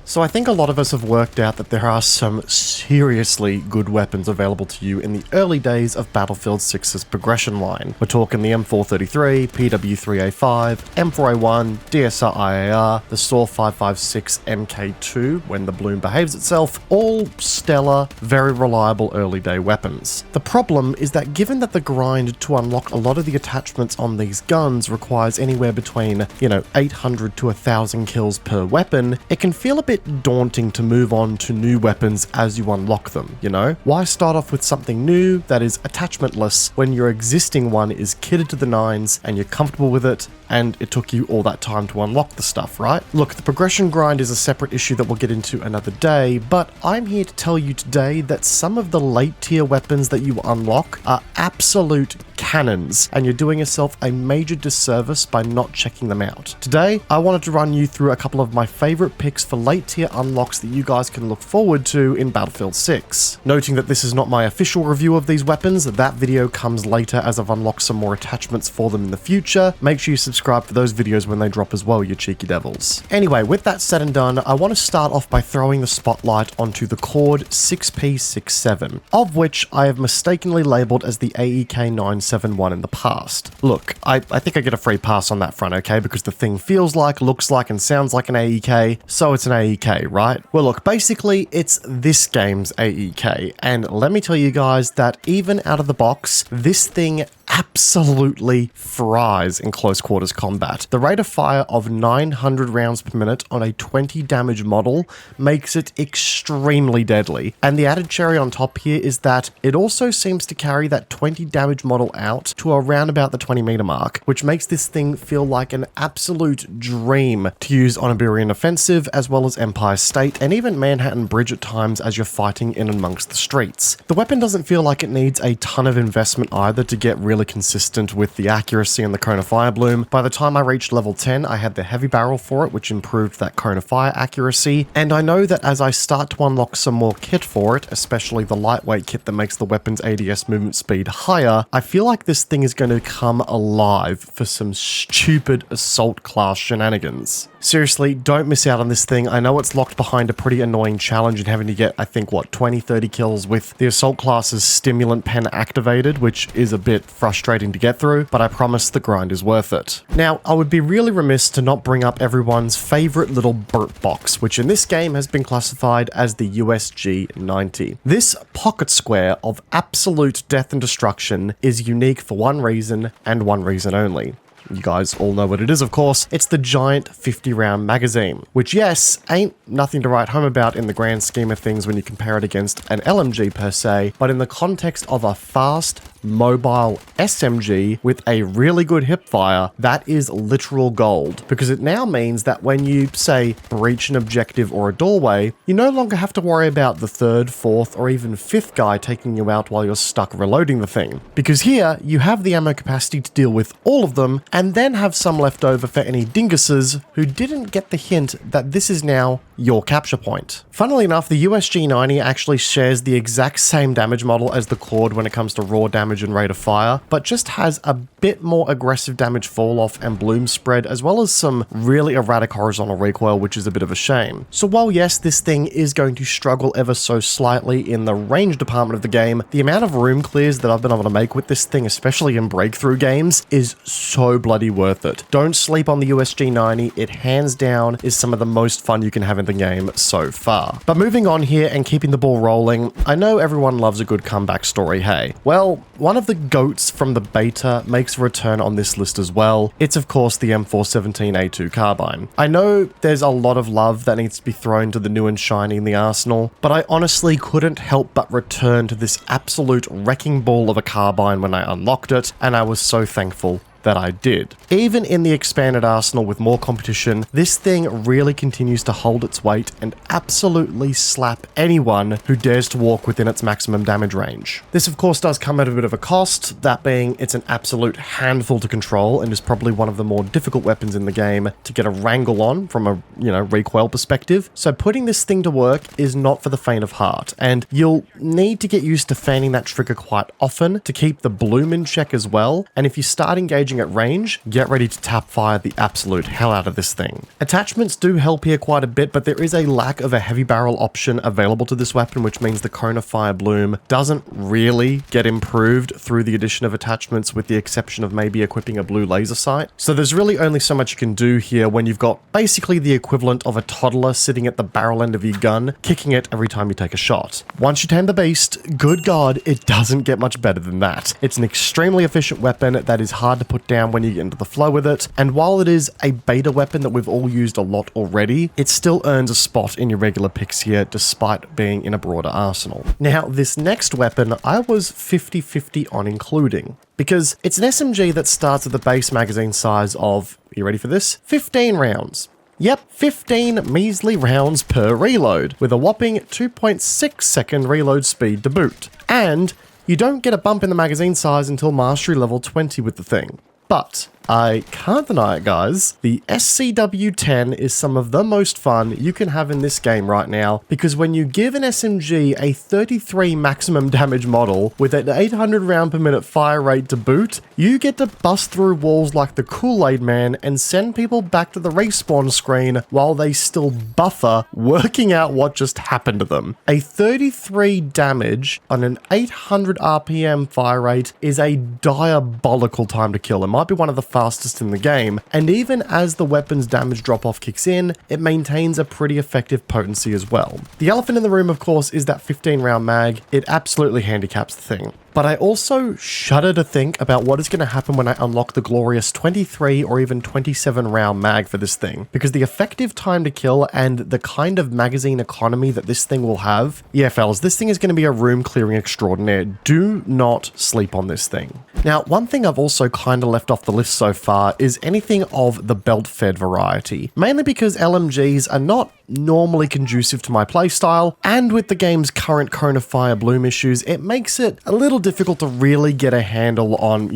So I think a lot of us have worked out that there are some seriously good weapons available to you in the early days of Battlefield 6's progression line. We're talking the M433, PW3A5, M4A1, DSR IAR, the SAW 556 MK2 when the bloom behaves itself, all stellar, very reliable early day weapons. The problem is that given that the grind to unlock a lot of the attachments on these guns requires anywhere between, 800 to 1000 kills per weapon, it can feel a bit daunting to move on to new weapons as you unlock them, Why start off with something new that is attachmentless when your existing one is kitted to the nines and you're comfortable with it and it took you all that time to unlock the stuff, right? Look, the progression grind is a separate issue that we'll get into another day, but I'm here to tell you today that some of the late tier weapons that you unlock are absolute cannons, and you're doing yourself a major disservice by not checking them out. Today, I wanted to run you through a couple of my favorite picks for late tier unlocks that you guys can look forward to in Battlefield 6. Noting that this is not my official review of these weapons, that video comes later as I've unlocked some more attachments for them in the future. Make sure you subscribe for those videos when they drop as well, you cheeky devils. Anyway, with that said and done, I want to start off by throwing the spotlight onto the Cord 6P67, of which I have mistakenly labeled as the AEK 971 in the past. Look, I think I get a free pass on that front, okay, because the thing feels like, looks like, and sounds like an AEK, so it's an AEK, right? Well look, basically it's this game's AEK, and let me tell you guys that even out of the box, this thing absolutely fries in close quarters combat. The rate of fire of 900 rounds per minute on a 20 damage model makes it extremely deadly. And the added cherry on top here is that it also seems to carry that 20 damage model out to around about the 20 meter mark, which makes this thing feel like an absolute dream to use on Iberian Offensive as well as Empire State and even Manhattan Bridge at times as you're fighting in amongst the streets. The weapon doesn't feel like it needs a ton of investment either to get really consistent with the accuracy and the cone of fire bloom. By the time I reached level 10, I had the heavy barrel for it, which improved that cone of fire accuracy, and I know that as I start to unlock some more kit for it, especially the lightweight kit that makes the weapon's ADS movement speed higher, I feel like this thing is going to come alive for some stupid assault class shenanigans. Seriously, don't miss out on this thing. I know it's locked behind a pretty annoying challenge and having to get, I think, 20-30 kills with the assault class's stimulant pen activated, which is a bit frustrating to get through, but I promise the grind is worth it. Now, I would be really remiss to not bring up everyone's favorite little burp box, which in this game has been classified as the USG-90. This pocket square of absolute death and destruction is unique for one reason and one reason only. You guys all know what it is, of course. It's the giant 50-round magazine, which, yes, ain't nothing to write home about in the grand scheme of things when you compare it against an LMG per se, but in the context of a fast, mobile SMG with a really good hipfire, that is literal gold, because it now means that when you, say, breach an objective or a doorway, you no longer have to worry about the third, fourth, or even fifth guy taking you out while you're stuck reloading the thing. Because here, you have the ammo capacity to deal with all of them, and then have some left over for any dinguses who didn't get the hint that this is now your capture point. Funnily enough, the USG-90 actually shares the exact same damage model as the Cord when it comes to raw damage and rate of fire, but just has a bit more aggressive damage fall off and bloom spread, as well as some really erratic horizontal recoil, which is a bit of a shame. So while yes, this thing is going to struggle ever so slightly in the range department of the game, the amount of room clears that I've been able to make with this thing, especially in breakthrough games, is so bloody worth it. Don't sleep on the USG-90, it hands down is some of the most fun you can have in the game so far. But moving on here and keeping the ball rolling, I know everyone loves a good comeback story, hey? Well, one of the GOATs from the beta makes a return on this list as well. It's of course the M417A2 carbine. I know there's a lot of love that needs to be thrown to the new and shiny in the arsenal, but I honestly couldn't help but return to this absolute wrecking ball of a carbine when I unlocked it, and I was so thankful that I did. Even in the expanded arsenal with more competition, this thing really continues to hold its weight and absolutely slap anyone who dares to walk within its maximum damage range. This of course does come at a bit of a cost, that being it's an absolute handful to control and is probably one of the more difficult weapons in the game to get a wrangle on from a, recoil perspective. So putting this thing to work is not for the faint of heart, and you'll need to get used to fanning that trigger quite often to keep the bloom in check as well, and if you start engaging engaging at range, get ready to tap fire the absolute hell out of this thing. Attachments do help here quite a bit, but there is a lack of a heavy barrel option available to this weapon, which means the cone of fire bloom doesn't really get improved through the addition of attachments, with the exception of maybe equipping a blue laser sight. So there's really only so much you can do here when you've got basically the equivalent of a toddler sitting at the barrel end of your gun, kicking it every time you take a shot. Once you tame the beast, good God, it doesn't get much better than that. It's an extremely efficient weapon that is hard to put down when you get into the flow with it, and while it is a beta weapon that we've all used a lot already, it still earns a spot in your regular picks here despite being in a broader arsenal. Now, this next weapon I was 50-50 on including, because it's an SMG that starts at the base magazine size of, are you ready for this? 15 rounds. Yep, 15 measly rounds per reload, with a whopping 2.6 second reload speed to boot. And you don't get a bump in the magazine size until mastery level 20 with the thing. But I can't deny it, guys. The SCW-10 is some of the most fun you can have in this game right now, because when you give an SMG a 33 maximum damage model with an 800 round per minute fire rate to boot, you get to bust through walls like the Kool-Aid Man and send people back to the respawn screen while they still buffer, working out what just happened to them. A 33 damage on an 800 RPM fire rate is a diabolical time to kill. It might be one of the fastest in the game, and even as the weapon's damage drop-off kicks in, it maintains a pretty effective potency as well. The elephant in the room, of course, is that 15 round mag. It absolutely handicaps the thing. But I also shudder to think about what is going to happen when I unlock the glorious 23 or even 27 round mag for this thing, because the effective time to kill and the kind of magazine economy that this thing will have, yeah fellas, this thing is going to be a room clearing extraordinaire. Do not sleep on this thing. Now, one thing I've also kind of left off the list so far is anything of the belt-fed variety, mainly because LMGs are not normally conducive to my playstyle, and with the game's current cone of fire bloom issues, it makes it a little difficult to really get a handle on,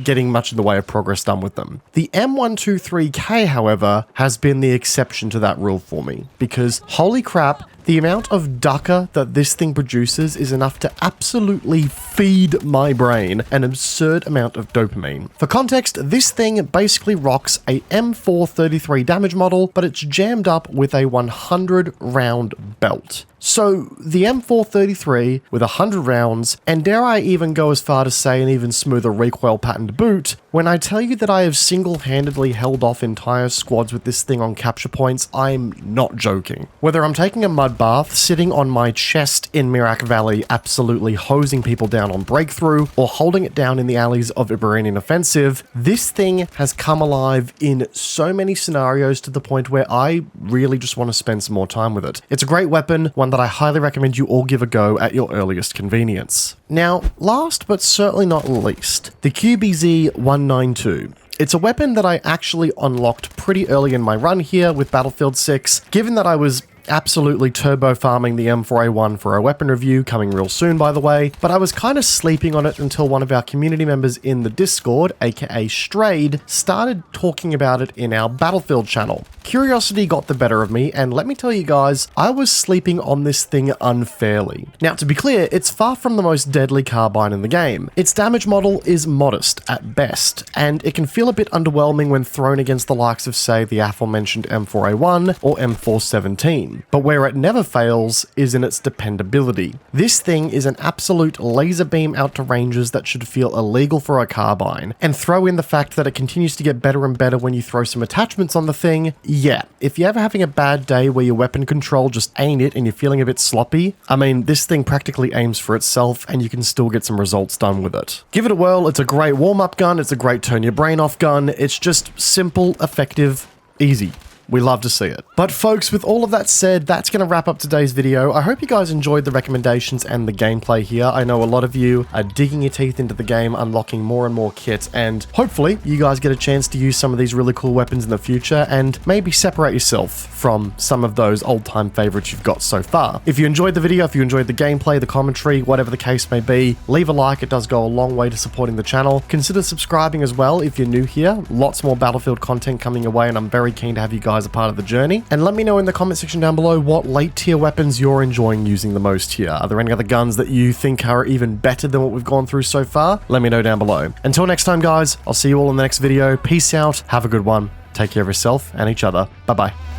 getting much in the way of progress done with them. The M123K, however, has been the exception to that rule for me, because holy crap, the amount of ducker that this thing produces is enough to absolutely feed my brain an absurd amount of dopamine. For context, this thing basically rocks a M433 damage model, but it's jammed up with a 100 round belt. So the M433 with 100 rounds, and dare I even go as far to say an even smoother recoil pattern to boot, when I tell you that I have single-handedly held off entire squads with this thing on capture points, I'm not joking. Whether I'm taking a mud bath, sitting on my chest in Mirak Valley absolutely hosing people down on breakthrough, or holding it down in the alleys of Iranian offensive, this thing has come alive in so many scenarios to the point where I really just want to spend some more time with it. It's a great weapon, one that I highly recommend you all give a go at your earliest convenience. Now, last but certainly not least, the QBZ-192. It's a weapon that I actually unlocked pretty early in my run here with Battlefield 6, given that I was absolutely turbo farming the M4A1 for a weapon review coming real soon, by the way, but I was kind of sleeping on it until one of our community members in the Discord, aka Strayed, started talking about it in our Battlefield channel. Curiosity got the better of me, and let me tell you guys, I was sleeping on this thing unfairly. Now, to be clear, it's far from the most deadly carbine in the game. Its damage model is modest at best, and it can feel a bit underwhelming when thrown against the likes of, say, the aforementioned M4A1 or M417. But where it never fails is in its dependability. This thing is an absolute laser beam out to ranges that should feel illegal for a carbine, and throw in the fact that it continues to get better and better when you throw some attachments on the thing. Yeah, if you're ever having a bad day where your weapon control just ain't it and you're feeling a bit sloppy, I mean, this thing practically aims for itself and you can still get some results done with it. Give it a whirl, it's a great warm-up gun, it's a great turn your brain off gun, it's just simple, effective, easy. We love to see it. But folks, with all of that said, that's going to wrap up today's video. I hope you guys enjoyed the recommendations and the gameplay here. I know a lot of you are digging your teeth into the game, unlocking more and more kits, and hopefully you guys get a chance to use some of these really cool weapons in the future and maybe separate yourself from some of those old-time favorites you've got so far. If you enjoyed the video, if you enjoyed the gameplay, the commentary, whatever the case may be, leave a like. It does go a long way to supporting the channel. Consider subscribing as well if you're new here. Lots more Battlefield content coming your way, and I'm very keen to have you guys guys a part of the journey. And let me know in the comment section down below what late tier weapons you're enjoying using the most here. Are there any other guns that you think are even better than what we've gone through so far? Let me know down below. Until next time, guys, I'll see you all in the next video. Peace out. Have a good one. Take care of yourself and each other. Bye-bye.